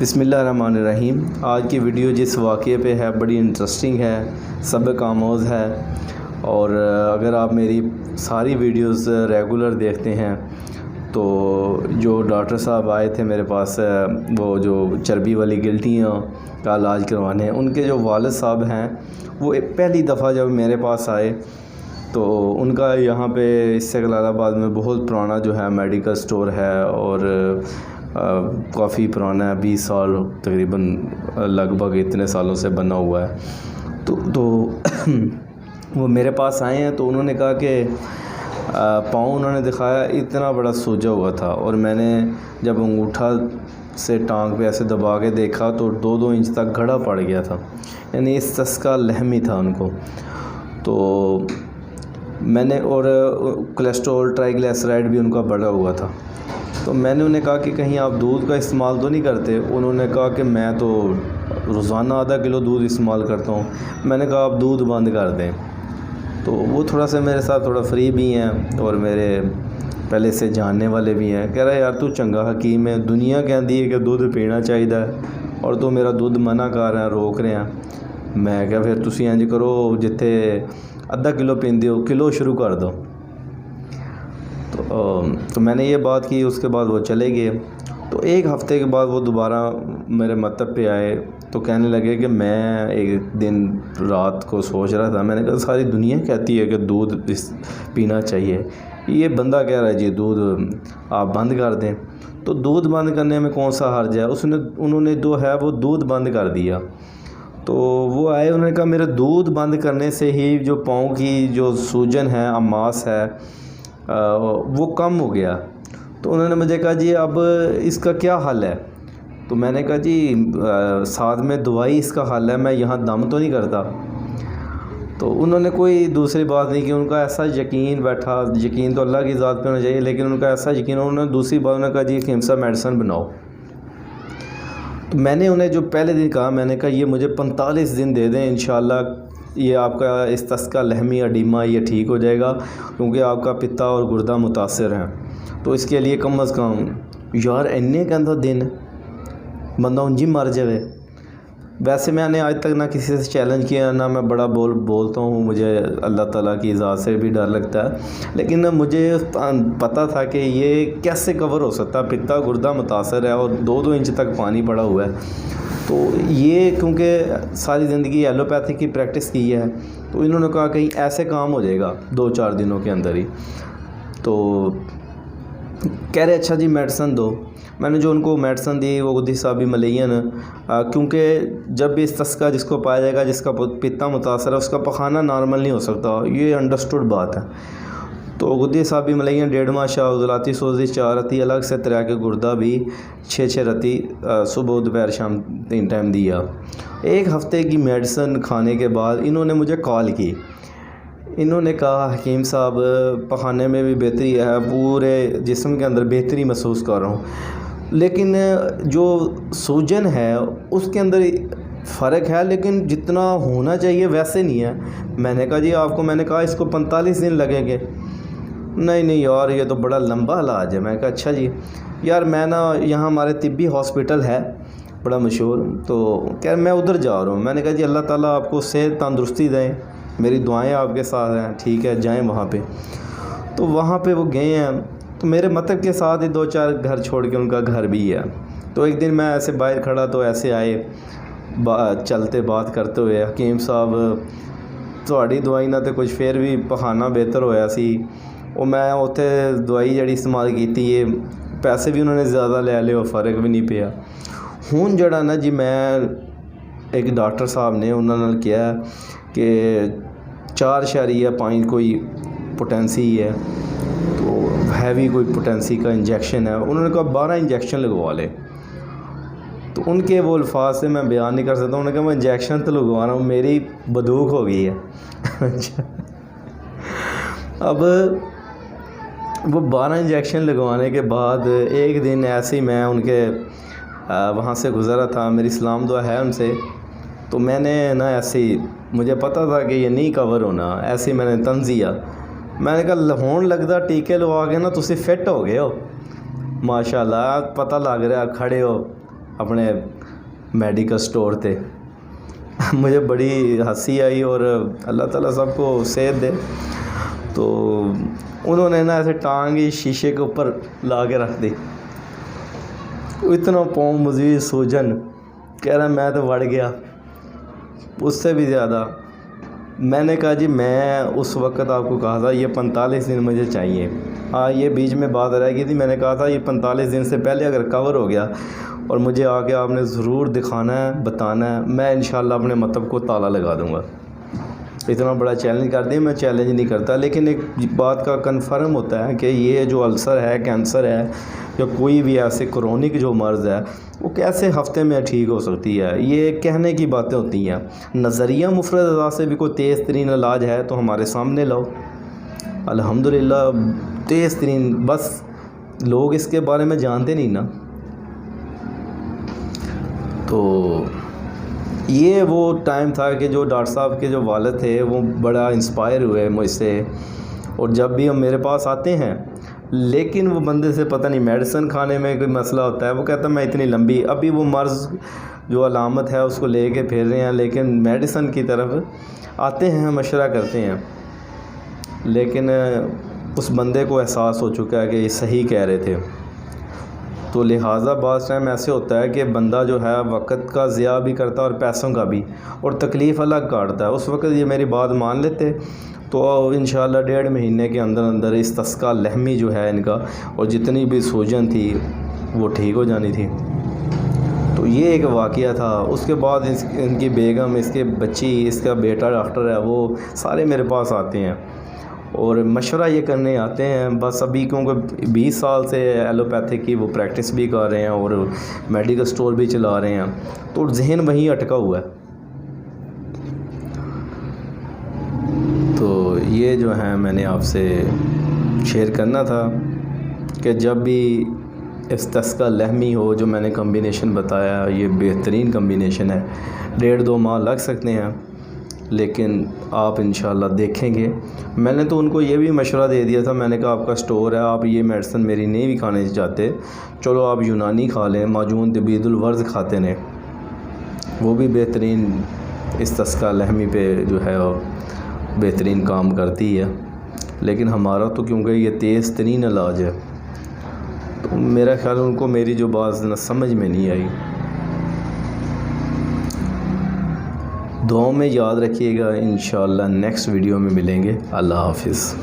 بسم اللہ الرحمن الرحیم۔ آج کی ویڈیو جس واقعے پہ ہے بڑی انٹرسٹنگ ہے، سبق آموز ہے، اور اگر آپ میری ساری ویڈیوز ریگولر دیکھتے ہیں تو جو ڈاکٹر صاحب آئے تھے میرے پاس، وہ جو چربی والی گلٹیاں کا علاج کروانے ہیں، ان کے جو والد صاحب ہیں وہ پہلی دفعہ جب میرے پاس آئے تو ان کا یہاں پہ اس سے جلال آباد میں بہت پرانا جو ہے میڈیکل سٹور ہے، اور کافی پرانا ہے، 20 سال تقریباً لگ بھگ اتنے سالوں سے بنا ہوا ہے۔ تو وہ میرے پاس آئے ہیں تو انہوں نے کہا کہ پاؤں انہوں نے دکھایا اتنا بڑا سوجا ہوا تھا، اور میں نے جب انگوٹھا سے ٹانگ پہ ایسے دبا کے دیکھا تو 2 انچ تک گھڑا پڑ گیا تھا، یعنی اس تسکا لحمی تھا ان کو۔ تو میں نے، اور کولیسٹرول ٹرائیگلیسرائڈ بھی ان کا بڑھا ہوا تھا، تو میں نے انہیں کہا کہ کہیں آپ دودھ کا استعمال تو نہیں کرتے؟ انہوں نے کہا کہ میں تو روزانہ آدھا کلو دودھ استعمال کرتا ہوں۔ میں نے کہا آپ دودھ بند کر دیں۔ تو وہ تھوڑا سا میرے ساتھ تھوڑا فری بھی ہیں، اور میرے پہلے سے جاننے والے بھی ہیں۔ کہہ رہا ہے یار تو چنگا حکیم ہے، دنیا کہندی ہے کہ دودھ پینا چاہیے اور تو میرا دودھ منع کر رہے ہیں، روک رہے ہیں۔ میں کہا پھر تسی انج کرو، جتھے آدھا کلو پیندے ہو کلو شروع کر دو۔ تو میں نے یہ بات کی، اس کے بعد وہ چلے گئے۔ تو ایک ہفتے کے بعد وہ دوبارہ میرے مطلب پہ آئے تو کہنے لگے کہ میں ایک دن رات کو سوچ رہا تھا، میں نے کہا ساری دنیا کہتی ہے کہ دودھ پینا چاہیے، یہ بندہ کہہ رہا ہے جی دودھ آپ بند کر دیں۔ تو دودھ بند کرنے میں کون سا حرج ہے؟ انہوں نے جو ہے وہ دودھ بند کر دیا۔ تو وہ آئے، انہوں نے کہا میرے دودھ بند کرنے سے ہی جو پاؤں کی جو سوجن ہے، اماس ہے، وہ کم ہو گیا۔ تو انہوں نے مجھے کہا جی اب اس کا کیا حل ہے؟ تو میں نے کہا جی ساتھ میں دوائی اس کا حل ہے، میں یہاں دم تو نہیں کرتا۔ تو انہوں نے کوئی دوسری بات نہیں کی، ان کا ایسا یقین بیٹھا، یقین تو اللہ کی ذات پہ ہونا چاہیے، لیکن ان کا ایسا یقین، انہوں نے دوسری بات انہوں نے کہا جی حکیم صاحب میڈیسن بناؤ۔ تو میں نے انہیں جو پہلے دن کہا، میں نے کہا یہ مجھے 45 دن دے دیں، انشاءاللہ یہ آپ کا استسقا لحمی اڈیما یہ ٹھیک ہو جائے گا، کیونکہ آپ کا پتا اور گردہ متاثر ہیں۔ تو اس کے لیے کم از کم یار اننے کے اندر دن بندہ انجی مر جائے۔ ویسے میں نے آج تک نہ کسی سے چیلنج کیا، نہ میں بڑا بولتا ہوں، مجھے اللہ تعالیٰ کی ذات سے بھی ڈر لگتا ہے، لیکن مجھے پتہ تھا کہ یہ کیسے کور ہو سکتا ہے، پتا گردہ متاثر ہے اور 2 انچ تک پانی پڑا ہوا ہے۔ تو یہ کیونکہ ساری زندگی ایلوپیتھی کی پریکٹس کی ہے، تو انہوں نے کہا کہیں ایسے کام ہو جائے گا 2-4 دنوں کے اندر ہی۔ تو کہہ رہے اچھا جی میڈیسن دو۔ میں نے جو ان کو میڈیسن دی وہ قدس صاحبی ملین، کیونکہ جب بھی استسقا جس کو پایا جائے گا، جس کا پتا متاثر ہے، اس کا پخانہ نارمل نہیں ہو سکتا، یہ انڈرسٹوڈ بات ہے۔ تو قدس صاحبی ملین 1.5 ماہ شاہ عضلاتی سوزش 4 رتی، الگ سے تریا کے گردہ بھی 6 رتی، صبح دوپہر شام 3 ٹائم دیا۔ ایک ہفتے کی میڈیسن کھانے کے بعد انہوں نے مجھے کال کی، انہوں نے کہا حکیم صاحب پخانے میں بھی بہتری ہے، پورے جسم کے اندر بہتری محسوس کر رہا ہوں، لیکن جو سوجن ہے اس کے اندر فرق ہے، لیکن جتنا ہونا چاہیے ویسے نہیں ہے۔ میں نے کہا جی آپ کو، میں نے کہا اس کو 45 دن لگیں گے۔ نہیں یار یہ تو بڑا لمبا علاج ہے۔ میں کہا اچھا جی یار میں نا یہاں ہمارے طبی ہاسپٹل ہے بڑا مشہور، تو کہہ میں ادھر جا رہا ہوں۔ میں نے کہا جی اللہ تعالیٰ آپ کو صحت تندرستی دیں، میری دعائیں آپ کے ساتھ ہیں، ٹھیک ہے جائیں وہاں پہ۔ تو وہاں پہ وہ گئے ہیں، تو میرے مطلب کے ساتھ ہی 2-4 گھر چھوڑ کے ان کا گھر بھی ہے۔ تو ایک دن میں ایسے باہر کھڑا تو ایسے آئے چلتے بات کرتے ہوئے، حکیم صاحب تہاڈی دوائی نہ تو کچھ پھر بھی پخانہ بہتر ہویا سی، اور میں اتنے دوائی جڑی استعمال کیتی ہے، پیسے بھی انہوں نے زیادہ لے لے اور فرق بھی نہیں پیا۔ ہوں جڑا نا جی میں ایک ڈاکٹر صاحب نے انہوں نے کیا کہ 4.5 کوئی پوٹینسی ہے، تو ہیوی کوئی پوٹینسی کا انجیکشن ہے، انہوں نے کہا 12 انجیکشن لگوا لے۔ تو ان کے وہ الفاظ سے میں بیان نہیں کر سکتا، انہوں نے کہا میں انجیکشن تو لگوا رہا ہوں، میری بدوخ ہو گئی ہے۔ اب وہ 12 انجیکشن لگوانے کے بعد ایک دن ایسے ہی میں ان کے وہاں سے گزرا تھا، میری سلام دعا ہے ان سے، تو میں نے نا ایسے ہی مجھے پتہ تھا کہ یہ نہیں کور ہونا، ایسے ہی میں نے تنزیا، میں نے کہا ہون لگتا ٹیکے لوا کے نا تسی فٹ ہو گئے ہو، ماشاءاللہ پتہ لگ رہا کھڑے ہو، اپنے میڈیکل سٹور تے. مجھے بڑی ہنسی آئی اور اللہ تعالیٰ سب کو صحت دے. تو انہوں نے نا ایسے ٹانگ ہی شیشے کے اوپر لا کے رکھ دی. اتنا پاؤں مزید سوجن. کہہ رہا میں تو بڑھ گیا اس سے بھی زیادہ. میں نے کہا جی میں اس وقت آپ کو کہا تھا یہ 45 دن مجھے چاہیے. ہاں یہ بیچ میں بات رہ گئی تھی. میں نے کہا تھا یہ 45 دن سے پہلے اگر کور ہو گیا اور مجھے آ کے آپ نے ضرور دکھانا ہے, بتانا ہے, میں انشاءاللہ اپنے مطلب کو تالا لگا دوں گا. اتنا بڑا چیلنج کر دیا. میں چیلنج نہیں کرتا, لیکن ایک بات کا کنفرم ہوتا ہے کہ یہ جو السر ہے, کینسر ہے, یا کوئی بھی ایسے کرونک جو مرض ہے وہ کیسے ہفتے میں ٹھیک ہو سکتی ہے. یہ کہنے کی باتیں ہوتی ہیں. نظریہ مفرد اعضاء سے بھی کوئی تیز ترین علاج ہے تو ہمارے سامنے لاؤ. الحمدللہ تیز ترین, بس لوگ اس کے بارے میں جانتے نہیں نا. تو یہ وہ ٹائم تھا کہ جو ڈاکٹر صاحب کے جو والد تھے وہ بڑا انسپائر ہوئے مجھ سے. اور جب بھی ہم میرے پاس آتے ہیں, لیکن وہ بندے سے پتہ نہیں میڈیسن کھانے میں کوئی مسئلہ ہوتا ہے. وہ کہتا ہے میں اتنی لمبی, ابھی وہ مرض جو علامت ہے اس کو لے کے پھر رہے ہیں, لیکن میڈیسن کی طرف آتے ہیں, مشورہ کرتے ہیں. لیکن اس بندے کو احساس ہو چکا ہے کہ یہ صحیح کہہ رہے تھے. تو لہٰذا بعض ٹائم ایسے ہوتا ہے کہ بندہ جو ہے وقت کا ضیاع بھی کرتا ہے اور پیسوں کا بھی, اور تکلیف الگ کاٹتا ہے. اس وقت یہ میری بات مان لیتے تو انشاءاللہ 1.5 مہینے کے اندر اندر استسقاء لحمی جو ہے ان کا, اور جتنی بھی سوجن تھی وہ ٹھیک ہو جانی تھی. تو یہ ایک واقعہ تھا. اس کے بعد ان کی بیگم, اس کے بچی, اس کا بیٹا ڈاکٹر ہے, وہ سارے میرے پاس آتے ہیں اور مشورہ یہ کرنے آتے ہیں. بس ابھی کیونکہ 20 سال سے ایلوپیتھک کی وہ پریکٹس بھی کر رہے ہیں اور میڈیکل سٹور بھی چلا رہے ہیں, تو ذہن وہیں اٹکا ہوا ہے. تو یہ جو ہے میں نے آپ سے شیئر کرنا تھا کہ جب بھی استسقاء لحمی ہو, جو میں نے کمبینیشن بتایا یہ بہترین کمبینیشن ہے. 1.5-2 ماہ لگ سکتے ہیں, لیکن آپ انشاءاللہ دیکھیں گے. میں نے تو ان کو یہ بھی مشورہ دے دیا تھا. میں نے کہا آپ کا سٹور ہے, آپ یہ میڈیسن میری نہیں بھی کھانے چاہتے, چلو آپ یونانی کھا لیں. معجون تبید الورز کھاتے ہیں, وہ بھی بہترین استسقاء لحمی پہ جو ہے بہترین کام کرتی ہے. لیکن ہمارا تو کیونکہ یہ تیز ترین علاج ہے, تو میرا خیال ان کو میری جو بات نہ سمجھ میں نہیں آئی. دعاؤں میں یاد رکھیے گا. انشاءاللہ نیکسٹ ویڈیو میں ملیں گے. اللہ حافظ.